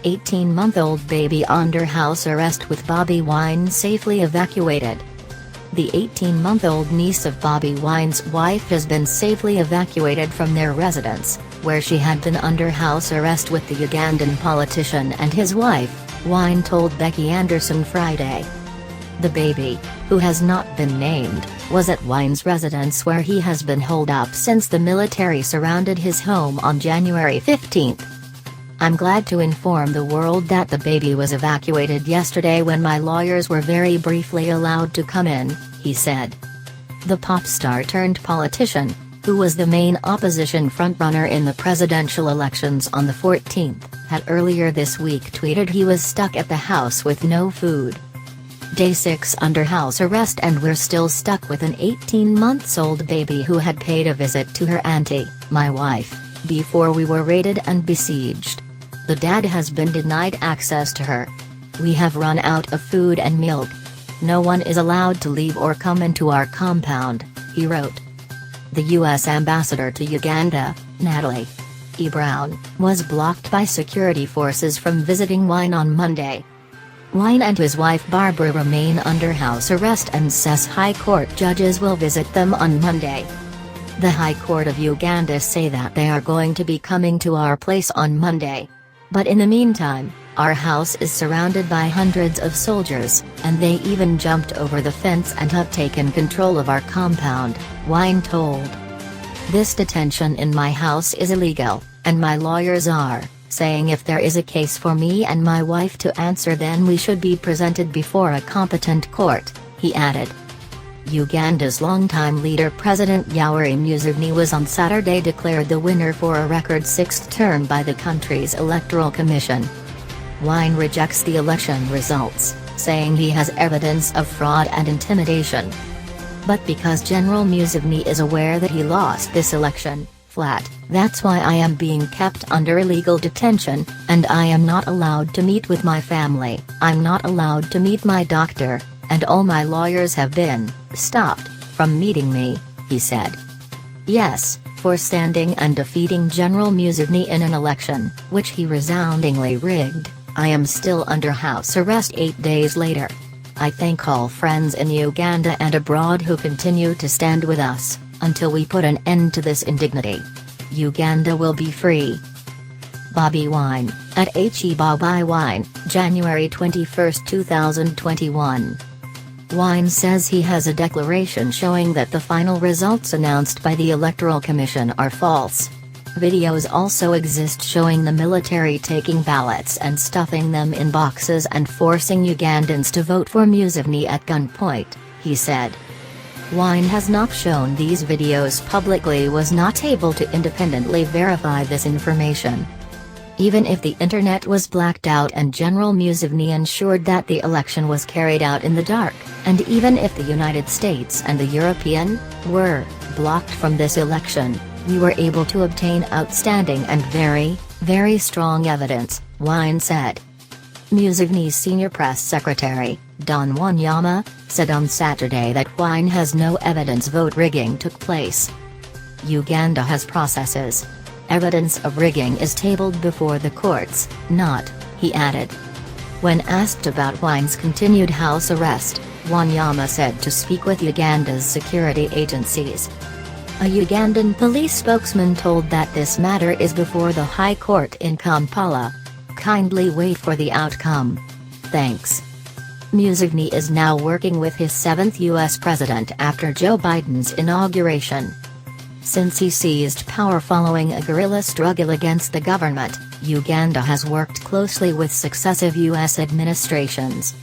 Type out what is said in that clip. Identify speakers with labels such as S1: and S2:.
S1: 18-month-old baby under house arrest with Bobi Wine safely evacuated. The 18-month-old niece of Bobi Wine's wife has been safely evacuated from their residence, where she had been under house arrest with the Ugandan politician and his wife, Wine told Becky Anderson Friday. The baby, who has not been named, was at Wine's residence where he has been holed up since the military surrounded his home on January 15. "I'm glad to inform the world that the baby was evacuated yesterday when my lawyers were very briefly allowed to come in," he said. The pop star turned politician, who was the main opposition frontrunner in the presidential elections on the 14th, had earlier this week tweeted he was stuck at the house with no food. Day 6 under house arrest, and we're still stuck with an 18-month-old baby who had paid a visit to her auntie, my wife, before we were raided and besieged. The dad has been denied access to her. We have run out of food and milk. No one is allowed to leave or come into our compound," he wrote. The U.S. ambassador to Uganda, Natalie E. Brown, was blocked by security forces from visiting Wine on Monday. Wine and his wife Barbara remain under house arrest and says High Court judges will visit them on Monday. The High Court of Uganda say that they are going to be coming to our place on Monday. But in the meantime, our house is surrounded by hundreds of soldiers, and they even jumped over the fence and have taken control of our compound, Wine told. "This detention in my house is illegal, and my lawyers are saying if there is a case for me and my wife to answer, then we should be presented before a competent court," he added. Uganda's longtime leader President Yoweri Museveni was on Saturday declared the winner for a record sixth term by the country's electoral commission. Wine rejects the election results, saying he has evidence of fraud and intimidation. "But because General Museveni is aware that he lost this election, flat, that's why I am being kept under illegal detention, and I am not allowed to meet with my family, I'm not allowed to meet my doctor, and all my lawyers have been stopped from meeting me," he said. Yes, for standing and defeating General Museveni in an election, which he resoundingly rigged, I am still under house arrest 8 days later. I thank all friends in Uganda and abroad who continue to stand with us, until we put an end to this indignity. Uganda will be free. Bobi Wine, at Bobi Wine, January 21, 2021. Wine says he has a declaration showing that the final results announced by the Electoral Commission are false. Videos also exist showing the military taking ballots and stuffing them in boxes and forcing Ugandans to vote for Museveni at gunpoint, he said. Wine has not shown these videos publicly, was not able to independently verify this information. Even if the internet was blacked out and General Museveni ensured that the election was carried out in the dark, and even if the United States and the European were blocked from this election, we were able to obtain outstanding and very, very strong evidence, Wine said. Museveni's senior press secretary, Don Wanyama, said on Saturday that Wine has no evidence vote rigging took place. Uganda has processes. Evidence of rigging is tabled before the courts, not, he added. When asked about Wine's continued house arrest, Wanyama said to speak with Uganda's security agencies. A Ugandan police spokesman told that this matter is before the High Court in Kampala. Kindly wait for the outcome. Thanks. Museveni is now working with his seventh U.S. president after Joe Biden's inauguration. Since he seized power following a guerrilla struggle against the government, Uganda has worked closely with successive U.S. administrations.